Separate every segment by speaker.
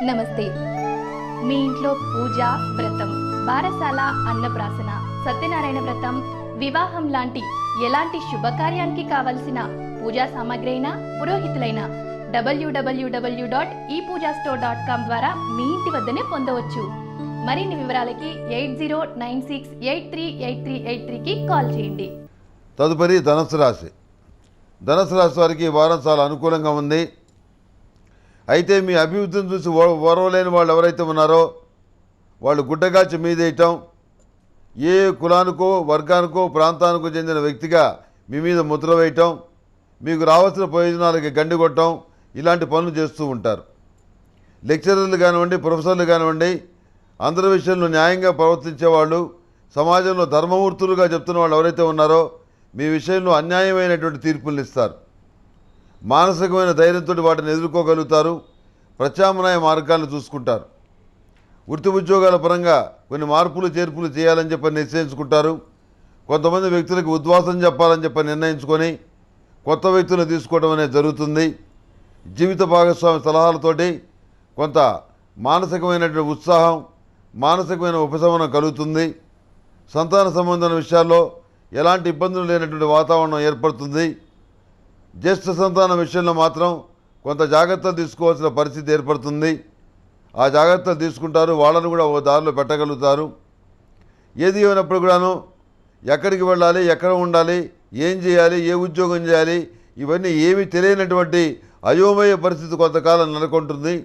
Speaker 1: నమస్తే. మీ ఇంట్లో పూజ, వ్రతం, బారసాల, అన్నప్రాసన, సత్యనారాయణ వ్రతం, వివాహం లాంటి ఎలాంటి శుభకార్యానికి కావలసిన పూజా సామాగ్రి అయినా, పురోహితులైన www.epoojastore.com ద్వారా మీ ఇంటి వద్దనే పొందవచ్చు. మరిన్ని వివరాలకి 8096838383కి కాల్ చేయండి.
Speaker 2: తదుపరి ధనుసు రాశి. ధనుసు రాశి వారికి ఈ వారం చాలా అనుకూలంగా ఉంది. అయితే మీ అభివృద్ధిని చూసి ఓర్వలేని వాళ్ళు ఎవరైతే ఉన్నారో వాళ్ళు గుడ్డగాచి మీదేయటం, ఏ కులానికో వర్గానికో ప్రాంతానికో చెందిన వ్యక్తిగా మీ మీద ముద్ర వేయటం, మీకు రావాల్సిన ప్రయోజనాలకి గండి కొట్టడం, ఇలాంటి పనులు చేస్తూ ఉంటారు. లెక్చరర్లు కానివ్వండి, ప్రొఫెసర్లు కానివ్వండి, అందరి విషయంలో న్యాయంగా ప్రవర్తించేవాళ్ళు, సమాజంలో ధర్మమూర్తులుగా చెప్తున్న వాళ్ళు ఎవరైతే ఉన్నారో మీ విషయంలో అన్యాయమైనటువంటి తీర్పులను ఇస్తారు. మానసికమైన ధైర్యంతో వాటిని ఎదుర్కోగలుగుతారు. ప్రత్యామ్నాయ మార్గాలను చూసుకుంటారు. వృత్తి ఉద్యోగాల పరంగా కొన్ని మార్పులు చేర్పులు చేయాలని చెప్పి నిశ్చయించుకుంటారు. కొంతమంది వ్యక్తులకు ఉద్వాసం చెప్పాలని చెప్పి నిర్ణయించుకొని కొత్త వ్యక్తులను తీసుకోవడం అనేది జరుగుతుంది. జీవిత భాగస్వామి సలహాలతోటి కొంత మానసికమైనటువంటి ఉత్సాహం, మానసికమైన ఉపశమనం కలుగుతుంది. సంతాన సంబంధమైన విషయాల్లో ఎలాంటి ఇబ్బందులు లేనటువంటి వాతావరణం ఏర్పడుతుంది. జ్యేష్ఠ సంతానం విషయంలో మాత్రం కొంత జాగ్రత్తలు తీసుకోవాల్సిన పరిస్థితి ఏర్పడుతుంది. ఆ జాగ్రత్తలు తీసుకుంటారు, వాళ్ళను కూడా ఓ దారిలో పెట్టగలుగుతారు. ఏది ఏమైనప్పుడు కూడాను ఎక్కడికి వెళ్ళాలి, ఎక్కడ ఉండాలి, ఏం చేయాలి, ఏ ఉద్యోగం చేయాలి, ఇవన్నీ ఏమీ తెలియనటువంటి అయోమయ పరిస్థితి కొంతకాలం నెలకొంటుంది.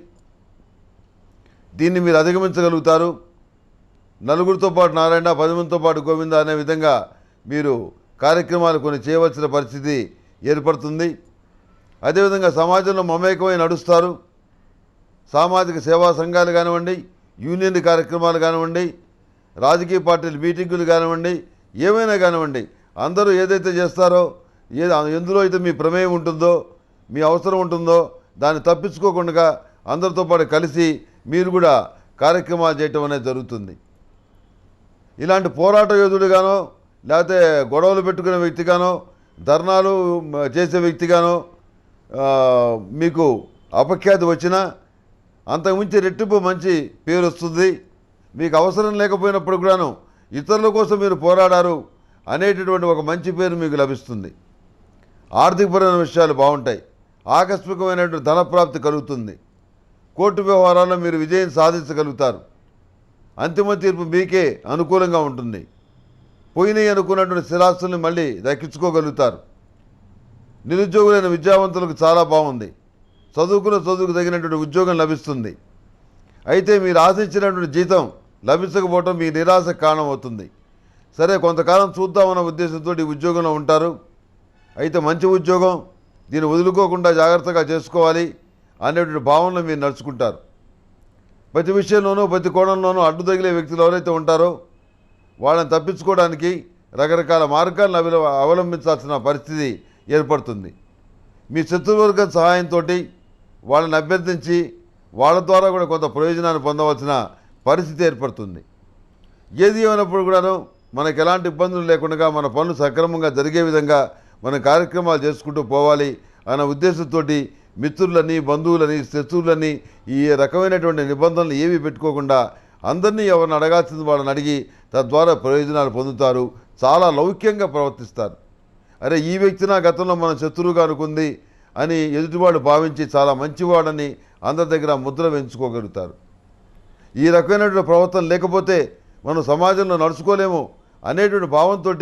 Speaker 2: దీన్ని మీరు అధిగమించగలుగుతారు. నలుగురితో పాటు నారాయణ, 10 మందితో పాటు గోవింద అనే విధంగా మీరు కార్యక్రమాలు కొన్ని చేయవలసిన పరిస్థితి ఏర్పడుతుంది. అదేవిధంగా సమాజంలో మమేకమై నడుస్తారు. సామాజిక సేవా సంఘాలు కానివ్వండి, యూనియన్ కార్యక్రమాలు కానివ్వండి, రాజకీయ పార్టీల మీటింగులు కానివ్వండి, ఏమైనా కానివ్వండి, అందరూ ఏదైతే చేస్తారో, ఎందులో అయితే మీ ప్రమేయం ఉంటుందో, మీ అవసరం ఉంటుందో దాన్ని తప్పించుకోకుండా అందరితో పాటు కలిసి మీరు కూడా కార్యక్రమాలు చేయటం అనేది జరుగుతుంది. ఇలాంటి పోరాట యోధుడిగానో, లేకపోతే గొడవలు పెట్టుకునే వ్యక్తిగానో, ధర్నాలు చేసే వ్యక్తిగానో మీకు అపఖ్యాతి వచ్చినా అంతకుమించి రెట్టింపు మంచి పేరు వస్తుంది. మీకు అవసరం లేకపోయినప్పుడు కూడాను ఇతరుల కోసం మీరు పోరాడారు అనేటటువంటి ఒక మంచి పేరు మీకు లభిస్తుంది. ఆర్థికపరమైన విషయాలు బాగుంటాయి. ఆకస్మికమైనటువంటి ధనప్రాప్తి కలుగుతుంది. కోర్టు వ్యవహారాల్లో మీరు విజయం సాధించగలుగుతారు. అంతిమ తీర్పు మీకే అనుకూలంగా ఉంటుంది. పోయినాయి అనుకున్నటువంటి స్థిరాస్తుల్ని మళ్ళీ దక్కించుకోగలుగుతారు. నిరుద్యోగులైన విద్యావంతులకు చాలా బాగుంది. చదువుకు తగినటువంటి ఉద్యోగం లభిస్తుంది. అయితే మీరు ఆశించినటువంటి జీతం లభించకపోవటం మీ నిరాశకు కారణమవుతుంది. సరే, కొంతకాలం చూద్దామన్న ఉద్దేశంతో ఈ ఉద్యోగంలో ఉంటారు. అయితే మంచి ఉద్యోగం, దీన్ని వదులుకోకుండా జాగ్రత్తగా చేసుకోవాలి అనేటువంటి భావనలో మీరు నడుచుకుంటారు. ప్రతి విషయంలోనూ ప్రతి కోణంలోనూ అడ్డు తగిలే వ్యక్తులు ఎవరైతే ఉంటారో వాళ్ళని తప్పించుకోవడానికి రకరకాల మార్గాలను అవలంబించాల్సిన పరిస్థితి ఏర్పడుతుంది. మీ శత్రువర్గం సహాయంతో వాళ్ళని అభ్యర్థించి వాళ్ళ ద్వారా కూడా కొంత ప్రయోజనాన్ని పొందవలసిన పరిస్థితి ఏర్పడుతుంది. ఏది ఏమైనప్పుడు కూడాను మనకు ఎలాంటి ఇబ్బందులు లేకుండా మన పనులు సక్రమంగా జరిగే విధంగా మన కార్యక్రమాలు చేసుకుంటూ పోవాలి అన్న ఉద్దేశంతో మిత్రులని, బంధువులని, శత్రువులని ఈ రకమైనటువంటి నిబంధనలు ఏవి పెట్టుకోకుండా అందరినీ ఎవరిని అడగాల్సింది వాళ్ళని అడిగి తద్వారా ప్రయోజనాలు పొందుతారు. చాలా లౌక్యంగా ప్రవర్తిస్తారు. అరే, ఈ వ్యక్తి నా గతంలో మనం శత్రువుగా అనుకుంది అని ఎదుటివాడు భావించి చాలా మంచివాడని అందరి దగ్గర ముద్ర వేయించుకోగలుగుతారు. ఈ రకమైనటువంటి ప్రవర్తన లేకపోతే మనం సమాజంలో నడుచుకోలేము అనేటువంటి భావంతో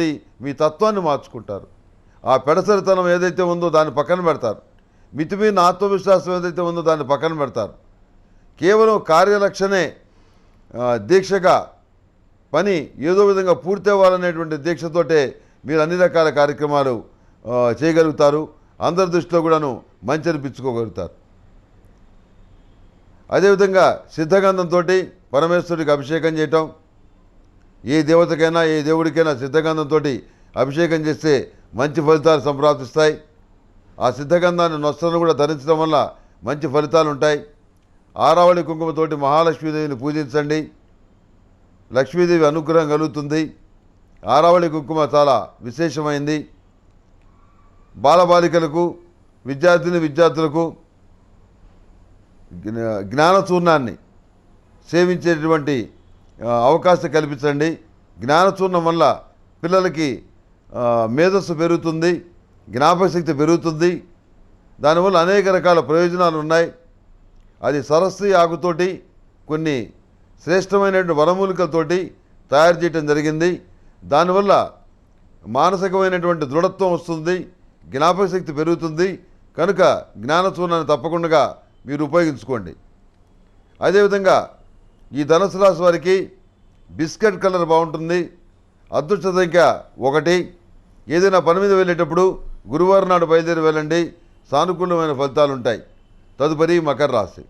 Speaker 2: మీ తత్వాన్ని మార్చుకుంటారు. ఆ పెడసరితనం ఏదైతే ఉందో దాన్ని పక్కన పెడతారు. మితిమీరిన ఆత్మవిశ్వాసం ఏదైతే ఉందో దాన్ని పక్కన పెడతారు. కేవలం కార్యలక్షణే దీక్షగా పని ఏదో విధంగా పూర్తి అవ్వాలనేటువంటి దీక్షతోటే మీరు అన్ని రకాల కార్యక్రమాలు చేయగలుగుతారు. అందరి దృష్టిలో కూడాను మంచి అనిపించుకోగలుగుతారు. అదేవిధంగా సిద్ధగంధంతో పరమేశ్వరుడికి అభిషేకం చేయటం, ఏ దేవతకైనా ఏ దేవుడికైనా సిద్ధగంధంతో అభిషేకం చేస్తే మంచి ఫలితాలు సంప్రాప్తిస్తాయి. ఆ సిద్ధగంధాన్ని నొస్తను కూడా ధరించడం వల్ల మంచి ఫలితాలు ఉంటాయి. ఆరావళి కుంకుమతోటి మహాలక్ష్మీదేవిని పూజించండి. లక్ష్మీదేవి అనుగ్రహం కలుగుతుంది. ఆరావళి కుంకుమ చాలా విశేషమైంది. బాలబాలికలకు, విద్యార్థులకు జ్ఞాన చూర్ణాన్ని సేవించేటువంటి అవకాశం కల్పించండి. జ్ఞానచూర్ణం వల్ల పిల్లలకి మేధస్సు పెరుగుతుంది, జ్ఞాపకశక్తి పెరుగుతుంది. దానివల్ల అనేక రకాల ప్రయోజనాలు ఉన్నాయి. అది సరస్సు ఆకుతోటి కొన్ని శ్రేష్టమైనటువంటి వనమూలికలతోటి తయారు చేయడం జరిగింది. దానివల్ల మానసికమైనటువంటి దృఢత్వం వస్తుంది, జ్ఞాపకశక్తి పెరుగుతుంది. కనుక జ్ఞానచూర్ణాన్ని తప్పకుండా మీరు ఉపయోగించుకోండి. అదేవిధంగా ఈ ధనుసు రాశి వారికి బిస్కెట్ కలర్ బాగుంటుంది. అదృష్ట సంఖ్య 1. ఏదైనా పని మీద వెళ్ళేటప్పుడు గురువారం నాడు బయలుదేరి వెళ్ళండి, సానుకూలమైన ఫలితాలు ఉంటాయి. తదుపరి మకర రాశి.